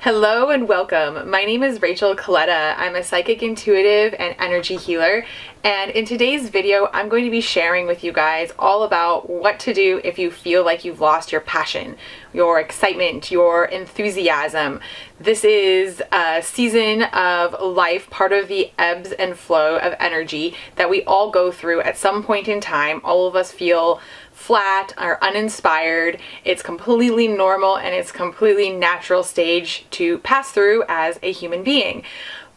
Hello and welcome. My name is Rachel Coletta. I'm a psychic intuitive and energy healer, and in today's video I'm going to be sharing with you guys all about what to do if you feel like you've lost your passion, your excitement, your enthusiasm. This is a season of life, part of the ebbs and flow of energy that we all go through at some point in time. All of us feel flat or uninspired. It's completely normal and it's completely natural stage to pass through as a human being.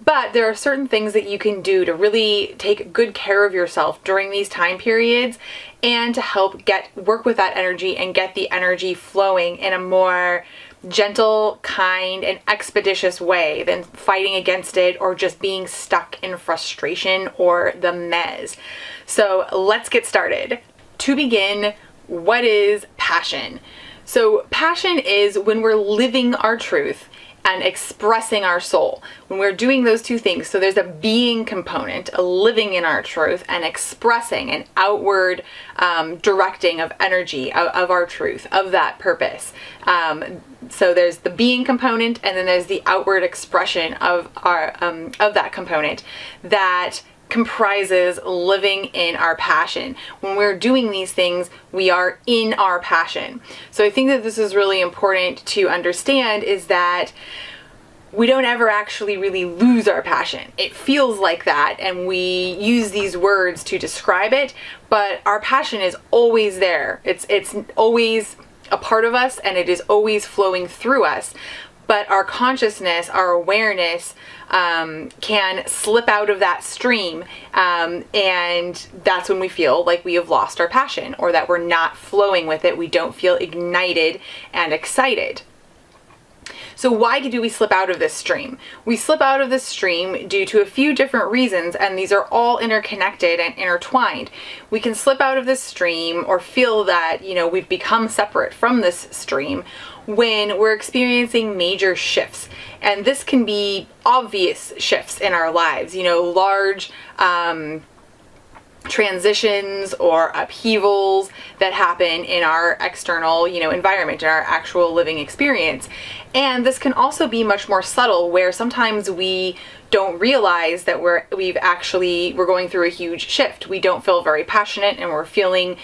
But there are certain things that you can do to really take good care of yourself during these time periods and to help work with that energy and get the energy flowing in a more gentle, kind, and expeditious way than fighting against it or just being stuck in frustration or the mess. So let's get started. To begin, what is passion? So passion is when we're living our truth and expressing our soul. When we're doing those two things, so there's a being component, a living in our truth, and expressing an outward directing of energy, of our truth, of that purpose. So there's the being component, and then there's the outward expression of that component that comprises living in our passion. When we're doing these things, we are in our passion. So I think that this is really important to understand, is that we don't ever actually really lose our passion. It feels like that, and we use these words to describe it, but our passion is always there. It's always a part of us, and it is always flowing through us. But our consciousness, our awareness, can slip out of that stream, and that's when we feel like we have lost our passion, or that we're not flowing with it. We don't feel ignited and excited. So why do we slip out of this stream? We slip out of this stream due to a few different reasons, and these are all interconnected and intertwined. We can slip out of this stream or feel that, we've become separate from this stream when we're experiencing major shifts. And this can be obvious shifts in our lives, large transitions or upheavals that happen in our external, environment, in our actual living experience. And this can also be much more subtle, where sometimes we don't realize that we're going through a huge shift. We don't feel very passionate, and we're feeling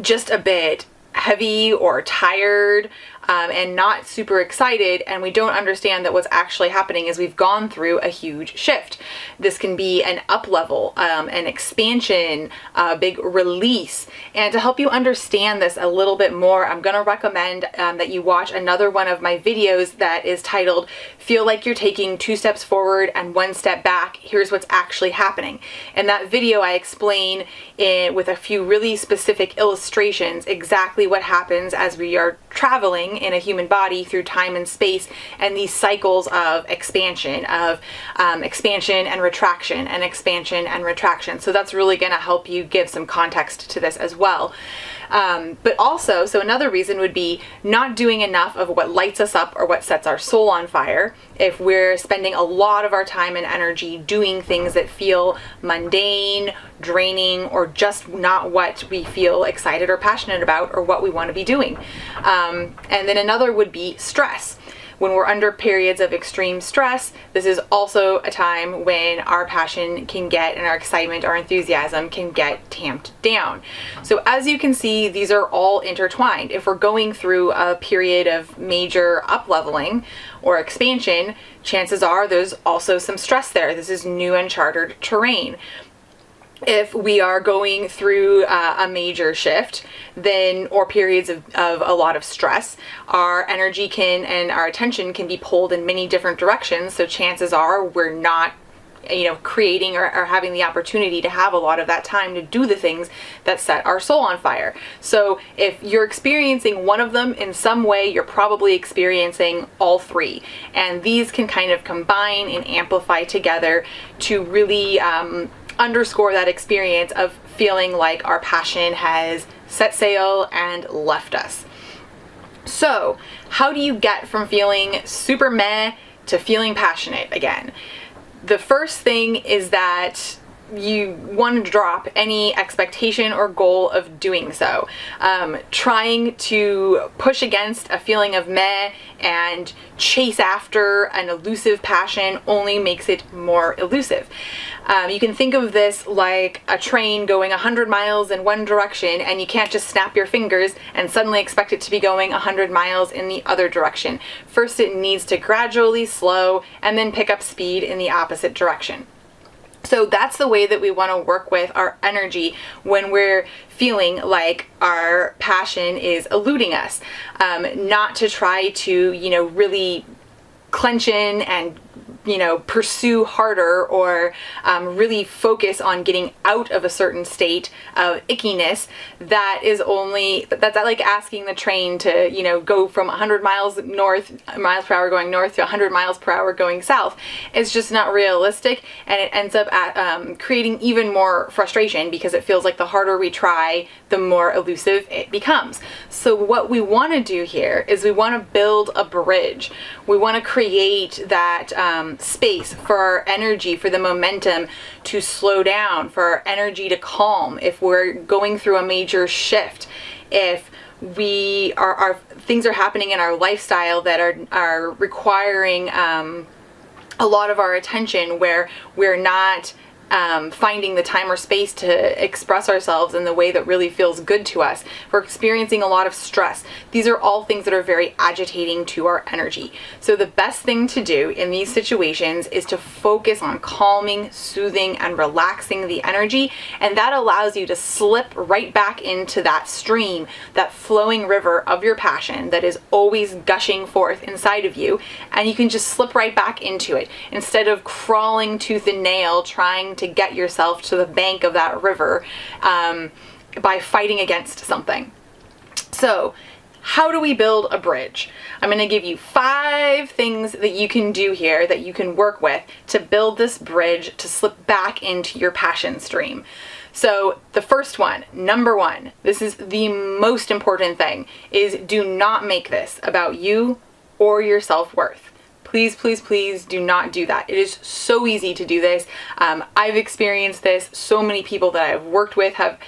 just a bit heavy or tired, and not super excited, and we don't understand that what's actually happening is we've gone through a huge shift. This can be an up level, an expansion, a big release. And to help you understand this a little bit more, I'm going to recommend that you watch another one of my videos that is titled "Feel Like You're Taking 2 Steps Forward and 1 Step Back. Here's What's Actually Happening." In that video, I explain with a few really specific illustrations exactly what happens as we are traveling in a human body through time and space, and these cycles of expansion and retraction, and expansion and retraction. So that's really going to help you give some context to this as well. But also, so another reason would be not doing enough of what lights us up or what sets our soul on fire. If we're spending a lot of our time and energy doing things that feel mundane, draining, or just not what we feel excited or passionate about, or what we want to be doing. And then another would be stress. When we're under periods of extreme stress, this is also a time when our passion can get, and our excitement, our enthusiasm can get tamped down. So as you can see, these are all intertwined. If we're going through a period of major up-leveling or expansion, chances are there's also some stress there. This is new uncharted terrain. If we are going through a major shift, or periods of a lot of stress, our energy and our attention can be pulled in many different directions. So chances are we're not, creating or having the opportunity to have a lot of that time to do the things that set our soul on fire. So if you're experiencing one of them in some way, you're probably experiencing all three. And these can kind of combine and amplify together to really underscore that experience of feeling like our passion has set sail and left us. So how do you get from feeling super meh to feeling passionate again? The first thing is that you want to drop any expectation or goal of doing so. Trying to push against a feeling of meh and chase after an elusive passion only makes it more elusive. You can think of this like a train going 100 miles in one direction, and you can't just snap your fingers and suddenly expect it to be going 100 miles in the other direction. First, it needs to gradually slow and then pick up speed in the opposite direction. So that's the way that we want to work with our energy when we're feeling like our passion is eluding us. Not to try to, really clench in and pursue harder, or really focus on getting out of a certain state of ickiness. That's like asking the train to go from 100 miles per hour going north to 100 miles per hour going south. It's just not realistic, and it ends up creating even more frustration, because it feels like the harder we try, the more elusive it becomes. So what we want to do here is we want to build a bridge. We want to create that space for our energy, for the momentum to slow down, for our energy to calm if we're going through a major shift, if our things are happening in our lifestyle that are requiring a lot of our attention, where we're not finding the time or space to express ourselves in the way that really feels good to us. We're experiencing a lot of stress. These are all things that are very agitating to our energy. So the best thing to do in these situations is to focus on calming, soothing, and relaxing the energy, and that allows you to slip right back into that stream, that flowing river of your passion that is always gushing forth inside of you, and you can just slip right back into it instead of crawling tooth and nail trying to get yourself to the bank of that river by fighting against something. So how do we build a bridge? I'm going to give you 5 things that you can do here that you can work with to build this bridge to slip back into your passion stream. So the first one, number 1, this is the most important thing, is do not make this about you or your self-worth. Please, please, please do not do that. It is so easy to do this. I've experienced this. So many people that I've worked with have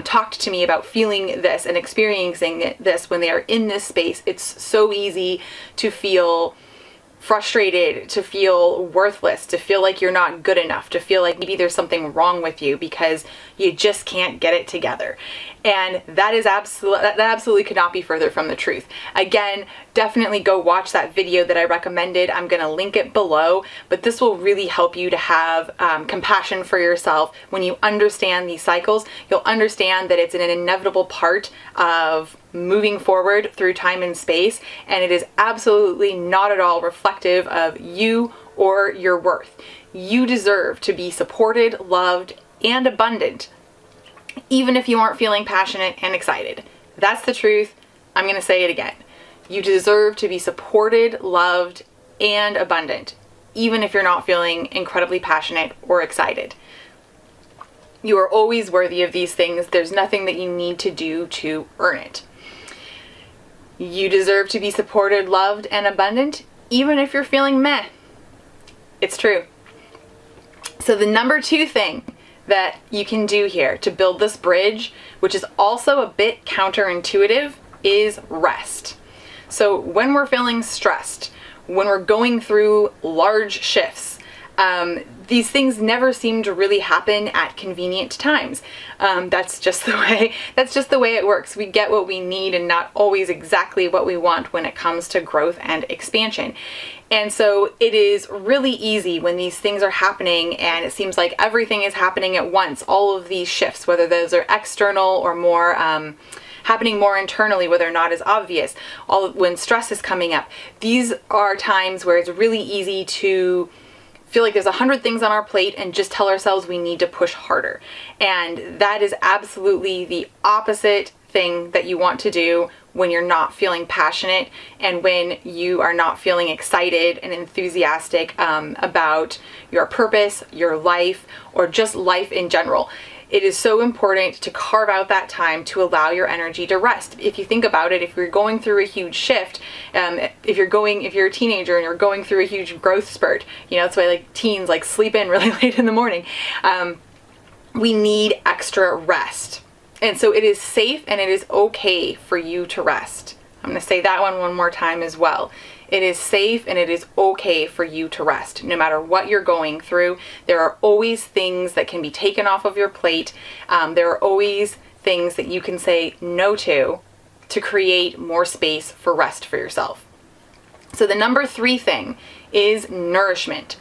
talked to me about feeling this and experiencing this when they are in this space. It's so easy to feel frustrated, to feel worthless, to feel like you're not good enough, to feel like maybe there's something wrong with you because you just can't get it together. And that absolutely could not be further from the truth. Again, definitely go watch that video that I recommended. I'm going to link it below, but this will really help you to have compassion for yourself. When you understand these cycles, you'll understand that it's an inevitable part of moving forward through time and space, and it is absolutely not at all reflective of you or your worth. You deserve to be supported, loved, and abundant, even if you aren't feeling passionate and excited. That's the truth. I'm going to say it again. You deserve to be supported, loved, and abundant, even if you're not feeling incredibly passionate or excited. You are always worthy of these things. There's nothing that you need to do to earn it. You deserve to be supported, loved, and abundant, even if you're feeling meh. It's true. So the number 2 thing that you can do here to build this bridge, which is also a bit counterintuitive, is rest. So when we're feeling stressed, when we're going through large shifts, these things never seem to really happen at convenient times. That's just the way it works. We get what we need and not always exactly what we want when it comes to growth and expansion. And so it is really easy when these things are happening and it seems like everything is happening at once, all of these shifts, whether those are external or more happening more internally, whether or not is obvious, when stress is coming up. These are times where it's really easy to feel like there's 100 things on our plate and just tell ourselves we need to push harder. And that is absolutely the opposite thing that you want to do when you're not feeling passionate and when you are not feeling excited and enthusiastic about your purpose, your life, or just life in general. It is so important to carve out that time to allow your energy to rest. If you think about it, if you're going through a huge shift, if you're a teenager and you're going through a huge growth spurt, that's why teens sleep in really late in the morning. we need extra rest. And so it is safe and it is okay for you to rest. I'm going to say that one more time as well. It is safe and it is okay for you to rest. No matter what you're going through, there are always things that can be taken off of your plate. There are always things that you can say no to create more space for rest for yourself. So the number 3 thing is nourishment.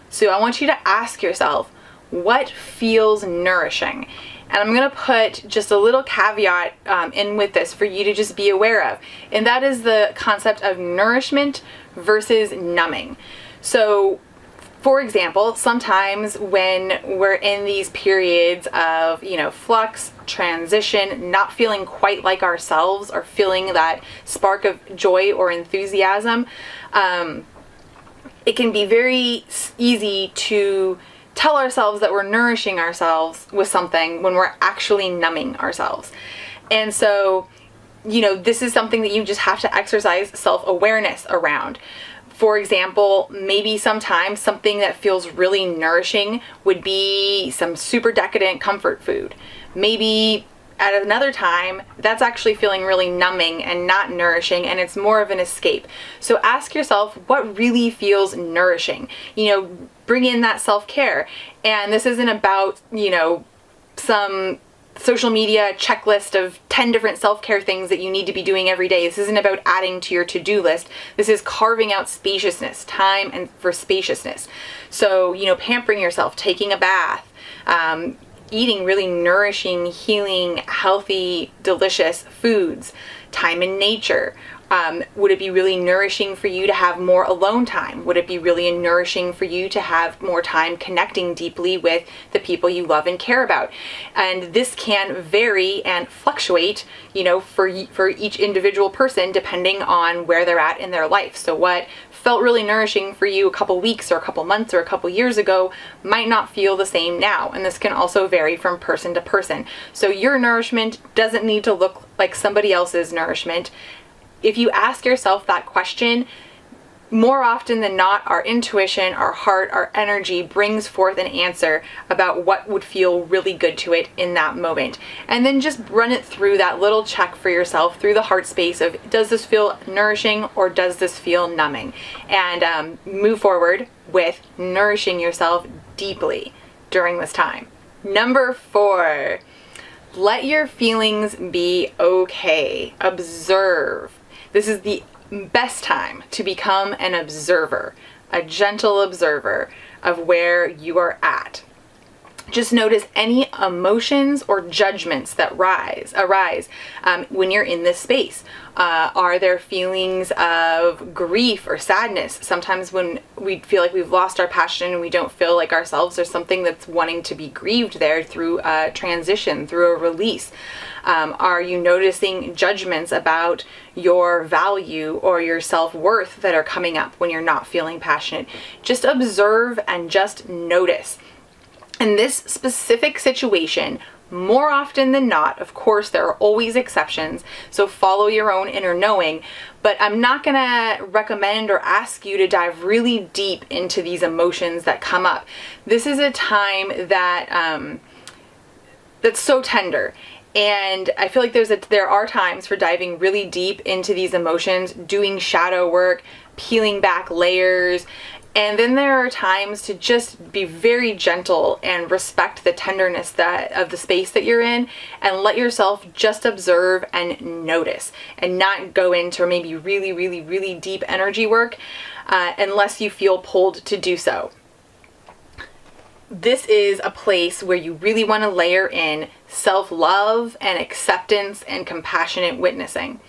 So I want you to ask yourself, what feels nourishing? And I'm going to put just a little caveat in with this for you to just be aware of. And that is the concept of nourishment versus numbing. So, for example, sometimes when we're in these periods of, flux, transition, not feeling quite like ourselves or feeling that spark of joy or enthusiasm, it can be very easy to tell ourselves that we're nourishing ourselves with something when we're actually numbing ourselves. And so, this is something that you just have to exercise self-awareness around. For example, maybe sometimes something that feels really nourishing would be some super decadent comfort food. Maybe at another time, that's actually feeling really numbing and not nourishing, and it's more of an escape. So ask yourself, what really feels nourishing? Bring in that self-care. And this isn't about, some social media checklist of 10 different self-care things that you need to be doing every day. This isn't about adding to your to-do list. This is carving out spaciousness, time and for spaciousness. So, pampering yourself, taking a bath, eating really nourishing, healing, healthy, delicious foods, time in nature. Would it be really nourishing for you to have more alone time? Would it be really nourishing for you to have more time connecting deeply with the people you love and care about? And this can vary and fluctuate, for each individual person depending on where they're at in their life. So what felt really nourishing for you a couple weeks or a couple months or a couple years ago might not feel the same now. And this can also vary from person to person. So your nourishment doesn't need to look like somebody else's nourishment. If you ask yourself that question, more often than not, our intuition, our heart, our energy brings forth an answer about what would feel really good to it in that moment. And then just run it through that little check for yourself through the heart space of, does this feel nourishing or does this feel numbing? And move forward with nourishing yourself deeply during this time. Number 4, let your feelings be okay. Observe. This is the best time to become an observer, a gentle observer of where you are at. Just notice any emotions or judgments that arise when you're in this space. Are there feelings of grief or sadness? Sometimes when we feel like we've lost our passion and we don't feel like ourselves, there's something that's wanting to be grieved there through a transition, through a release. Are you noticing judgments about your value or your self-worth that are coming up when you're not feeling passionate? Just observe and just notice. In this specific situation, more often than not, of course, there are always exceptions, so follow your own inner knowing, but I'm not going to recommend or ask you to dive really deep into these emotions that come up. This is a time that that's so tender. And I feel like there are times for diving really deep into these emotions, doing shadow work, peeling back layers. And then there are times to just be very gentle and respect the tenderness of the space that you're in, and let yourself just observe and notice, and not go into maybe really, really, really deep energy work unless you feel pulled to do so. This is a place where you really want to layer in self-love and acceptance and compassionate witnessing.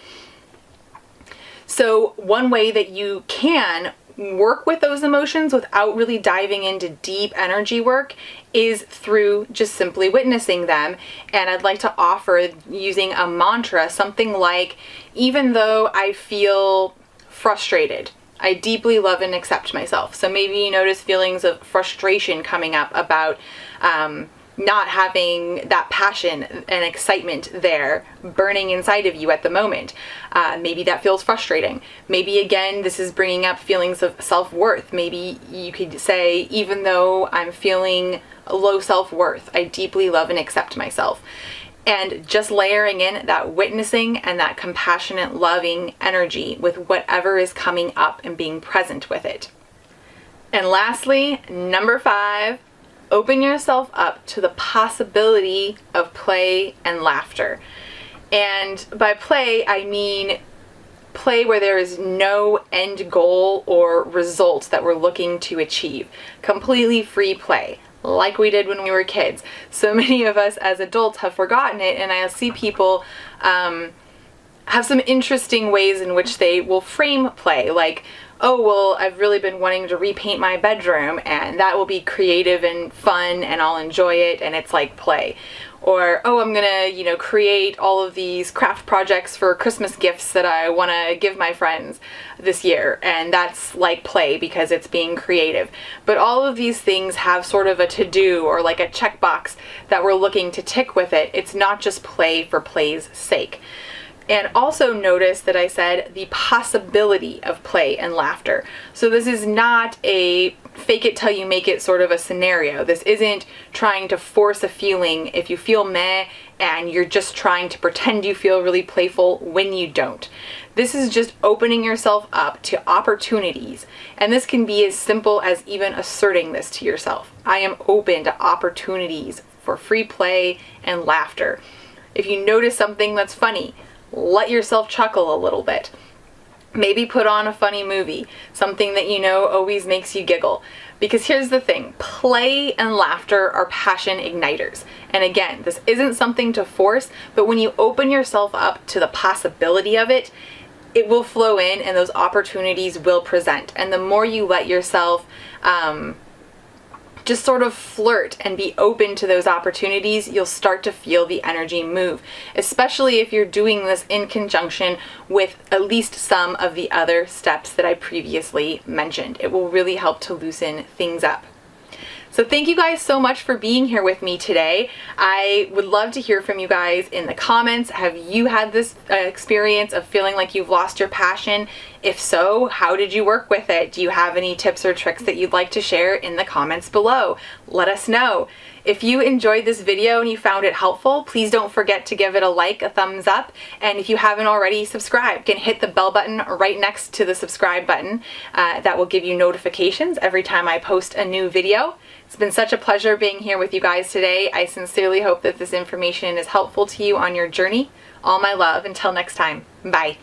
So one way that you can work with those emotions without really diving into deep energy work is through just simply witnessing them. And I'd like to offer using a mantra, something like, even though I feel frustrated, I deeply love and accept myself. So maybe you notice feelings of frustration coming up about not having that passion and excitement there burning inside of you at the moment. Maybe that feels frustrating. Maybe again, this is bringing up feelings of self-worth. Maybe you could say, even though I'm feeling low self-worth. I deeply love and accept myself. And just layering in that witnessing and that compassionate, loving energy with whatever is coming up and being present with it. And lastly, number 5, open yourself up to the possibility of play and laughter. And by play, I mean play where there is no end goal or result that we're looking to achieve. Completely free play, like we did when we were kids. So many of us as adults have forgotten it, and I see people have some interesting ways in which they will frame play, like, oh, well, I've really been wanting to repaint my bedroom, and that will be creative and fun, and I'll enjoy it, and it's like play. Or, oh, I'm gonna, create all of these craft projects for Christmas gifts that I want to give my friends this year, and that's like play because it's being creative. But all of these things have sort of a to-do or like a checkbox that we're looking to tick with it. It's not just play for play's sake. And also notice that I said the possibility of play and laughter. So this is not a fake it till you make it sort of a scenario. This isn't trying to force a feeling if you feel meh and you're just trying to pretend you feel really playful when you don't. This is just opening yourself up to opportunities. And this can be as simple as even asserting this to yourself. I am open to opportunities for free play and laughter. If you notice something that's funny, let yourself chuckle a little bit. Maybe put on a funny movie, something that you know always makes you giggle. Because here's the thing, play and laughter are passion igniters. And again, this isn't something to force, but when you open yourself up to the possibility of it, it will flow in and those opportunities will present. And the more you let yourself just sort of flirt and be open to those opportunities, you'll start to feel the energy move, especially if you're doing this in conjunction with at least some of the other steps that I previously mentioned. It will really help to loosen things up. So thank you guys so much for being here with me today. I would love to hear from you guys in the comments. Have you had this experience of feeling like you've lost your passion? If so, how did you work with it? Do you have any tips or tricks that you'd like to share in the comments below? Let us know. If you enjoyed this video and you found it helpful, please don't forget to give it a like, a thumbs up, and if you haven't already, subscribe. You can hit the bell button right next to the subscribe button. That will give you notifications every time I post a new video. It's been such a pleasure being here with you guys today. I sincerely hope that this information is helpful to you on your journey. All my love. Until next time. Bye.